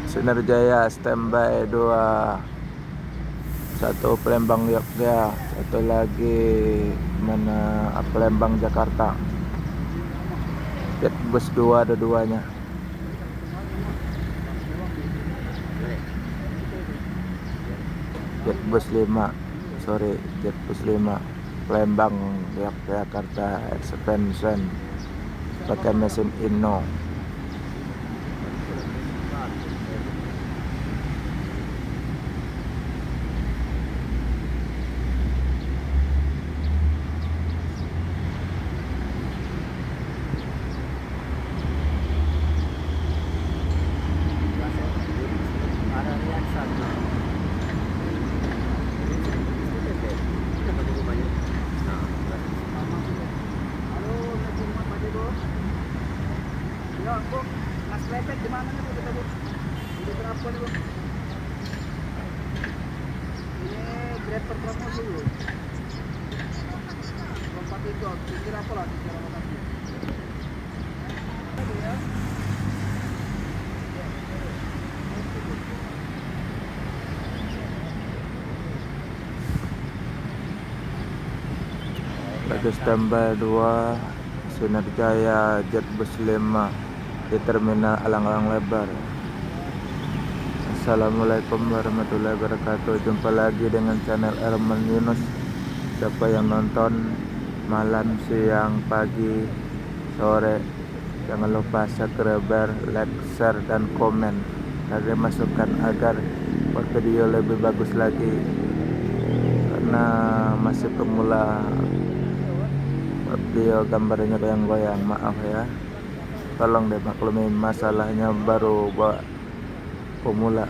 Sinar Jaya standby 2, satu Palembang Yogyakarta, satu lagi mana Palembang Jakarta. Jetbus 2 dua-duanya. Jetbus 5 Palembang Yogyakarta expansion pakai mesin Inno. Mas Lepet di mana nih Bu kita Bu? Udah berapa nih Bu? Ini grade promosi Bu. Lompat itu, kira apa lah kira lokasi? Ya. Lagi standby 2 Sinar Jaya Jetbus 5 di terminal Alang-Alang Lebar. Assalamualaikum warahmatullahi wabarakatuh. Jumpa lagi dengan channel Erman Yunus. Siapa yang nonton malam, siang, pagi, sore, jangan lupa subscribe, like, share, dan komen dan masukkan agar buat video lebih bagus lagi, karena masih pemula video gambarnya goyang-goyang. Maaf ya, tolong deh maklumi, masalahnya baru buat pemula.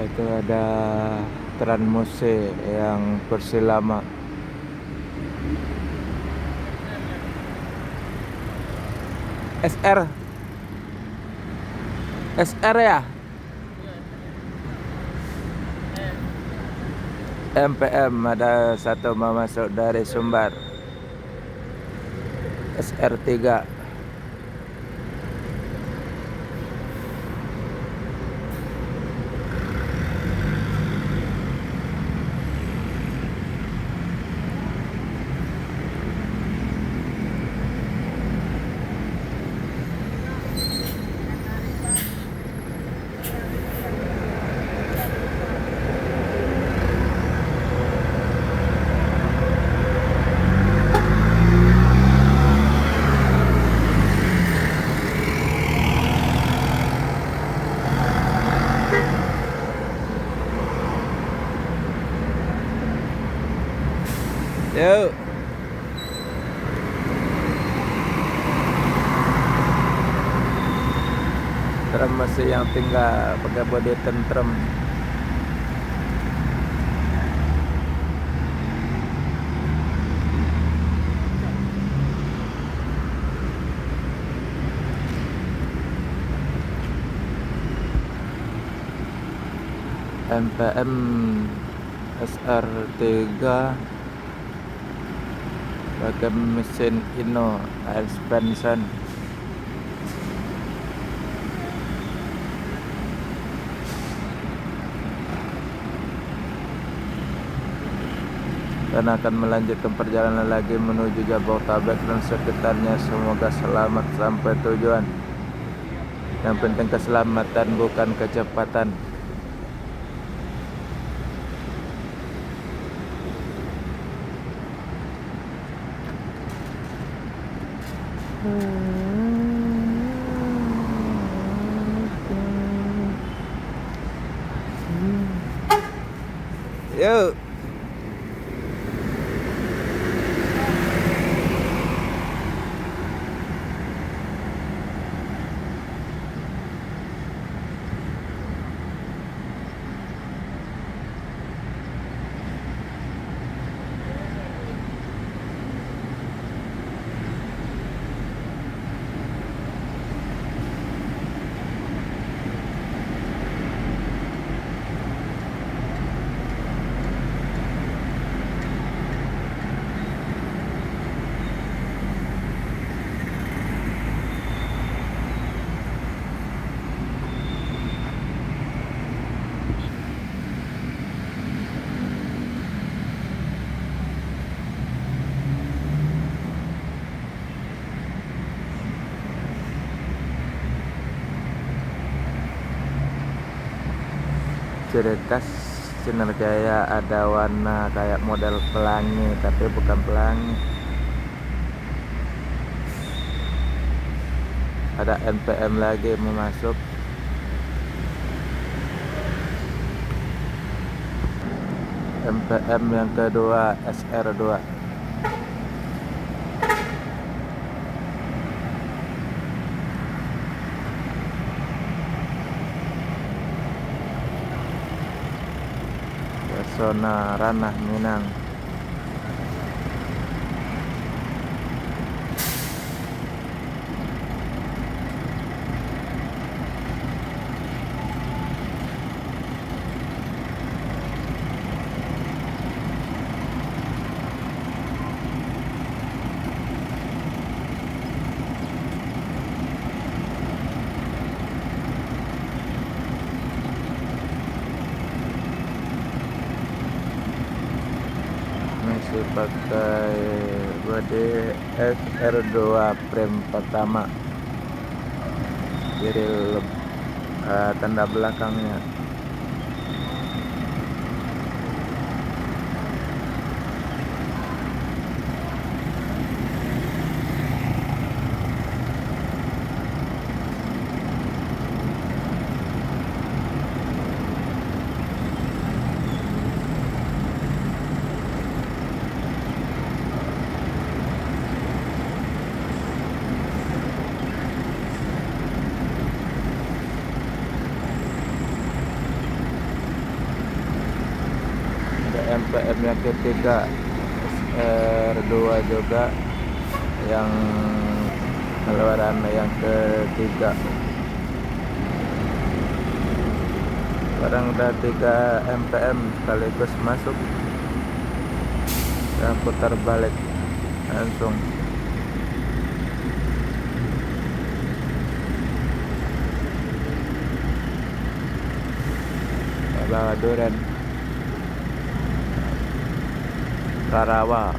Itu ada Transmuse yang versi lama. SR ya. MPM ada satu mau masuk dari Sumbar. SR3. Yuk. Trem masih yang tinggal pakai bodi tentrem. MPM SR3 pakai mesin Inno expansion. Dan akan melanjutkan perjalanan lagi menuju Jabodetabek dan sekitarnya. Semoga selamat sampai tujuan. Yang penting keselamatan bukan kecepatan. Yuk. Ciri khas Sinar Jaya ada warna kayak model pelangi, tapi bukan pelangi. Ada NPM lagi mau masuk. NPM yang kedua SR2. Zona Ranah Minang. Masih pakai body SR2 frame pertama, kiri tanda belakangnya. MPM yang ketiga SR2 juga, yang keluaran yang ketiga. Sekarang udah 3 MPM sekaligus masuk. Dan putar balik langsung. Bawa Duren Karawang.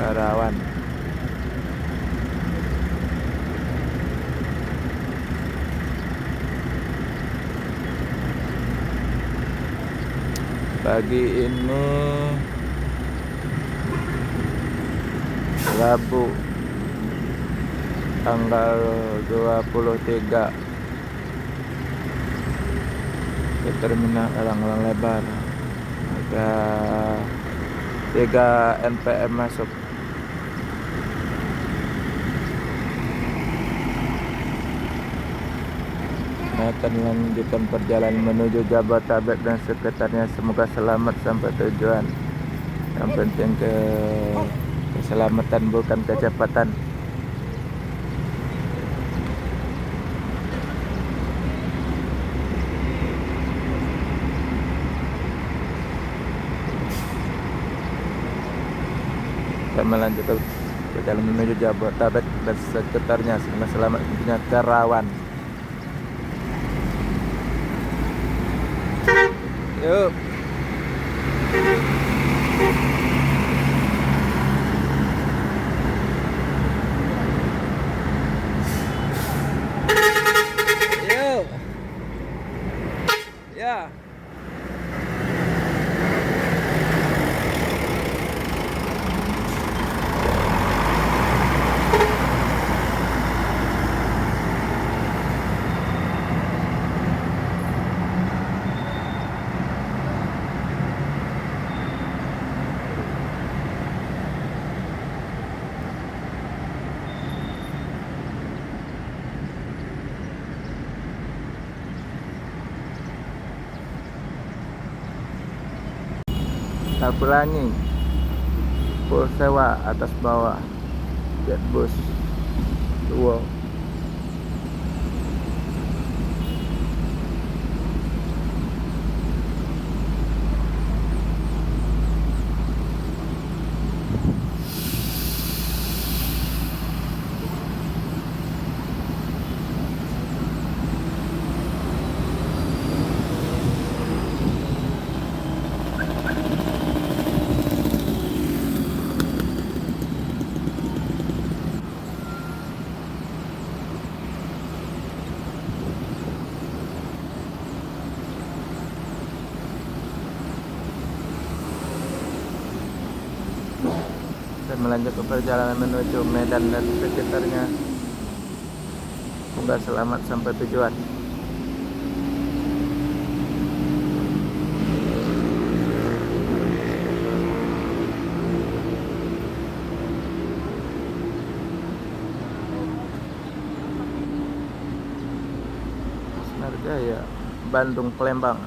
Karawan. Pagi ini Rabu tanggal 23 di terminal Elang-Elang Lebar ada 3 NPM masuk. Akan melanjutkan perjalanan menuju Jabodetabek dan sekitarnya. Semoga selamat sampai tujuan. Yang penting keselamatan bukan kecepatan. Kita melanjutkan perjalanan menuju Jabodetabek dan sekitarnya. Semoga selamat tentunya Karawang. Yuk. Pelangi full sewa atas bawah, Jetbus Duo. Dan melanjutkan perjalanan menuju Medan dan sekitarnya. Semoga selamat sampai tujuan. Sinar Jaya, Bandung Palembang.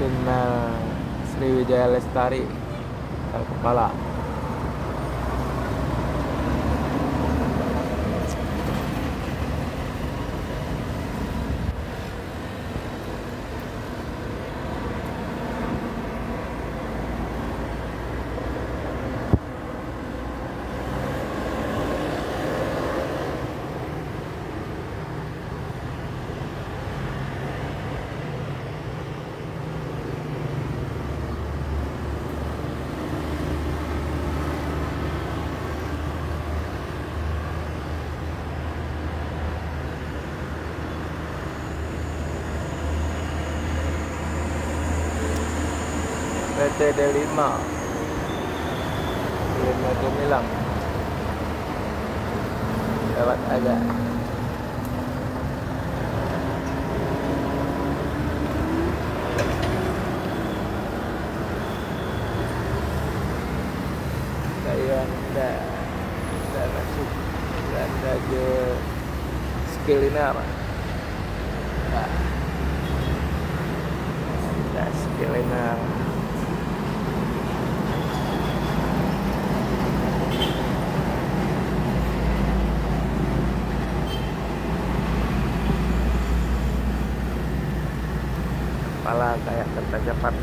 Sinar Sriwijaya Lestari, Kepala. PT D5 Gemilang, lewat aja. Kayak dah masuk Belanda je Skelinar. Dah Skelinar. Kepala kayak kereta cepat.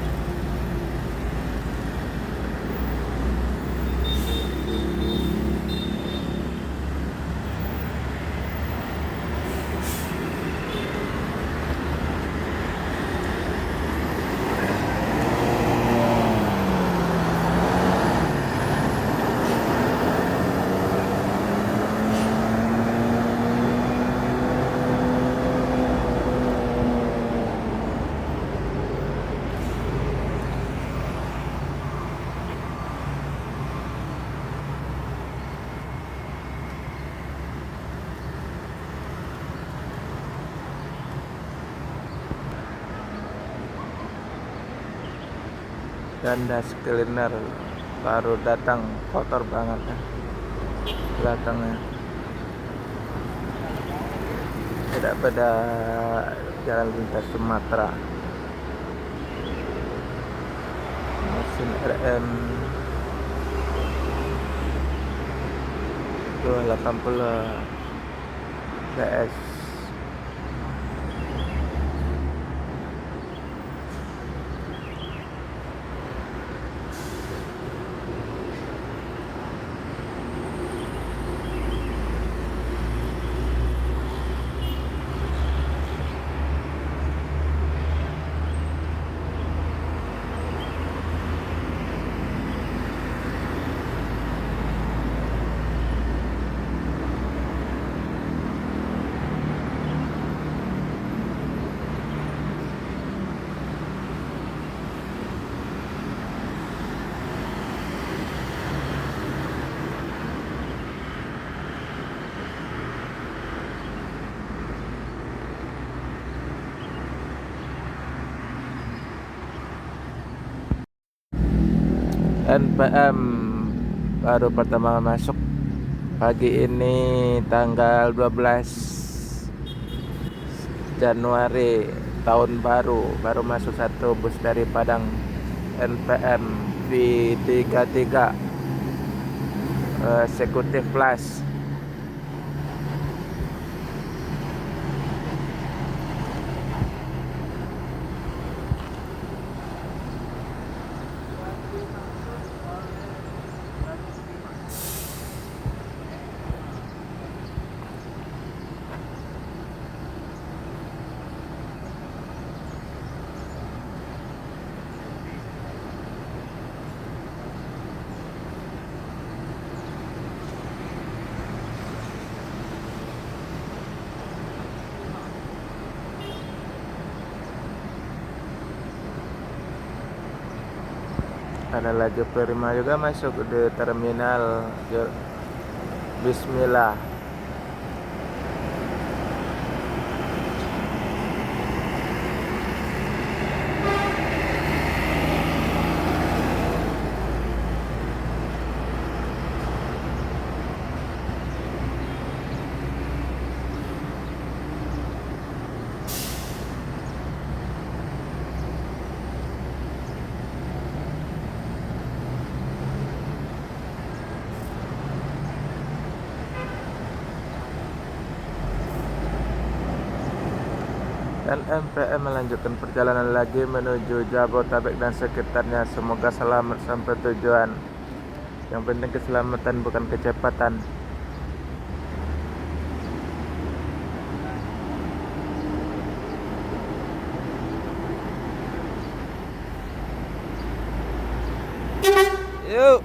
Ganda Skelinar baru datang, kotor banget ya belakangnya. Tidak pada jalan lintas Sumatera. Mesin RM 280 PS. NPM baru pertama masuk pagi ini tanggal 12 Januari tahun baru masuk satu bus dari Padang NPM V33 eksekutif plus. Ada laju Prima juga masuk di terminal. Bismillah. Dan MPM melanjutkan perjalanan lagi menuju Jabodetabek dan sekitarnya. Semoga selamat sampai tujuan. Yang penting keselamatan bukan kecepatan. Yuk.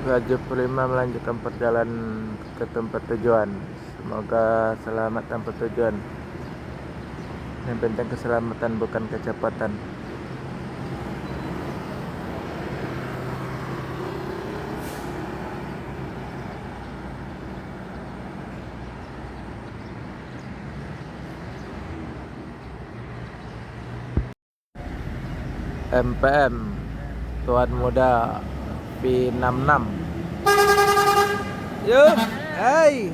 Laju Prima melanjutkan perjalanan ke tempat tujuan. Semoga selamat sampai tujuan. Yang penting keselamatan bukan kecepatan. MPM Tuan Muda P66. Yuk, hai.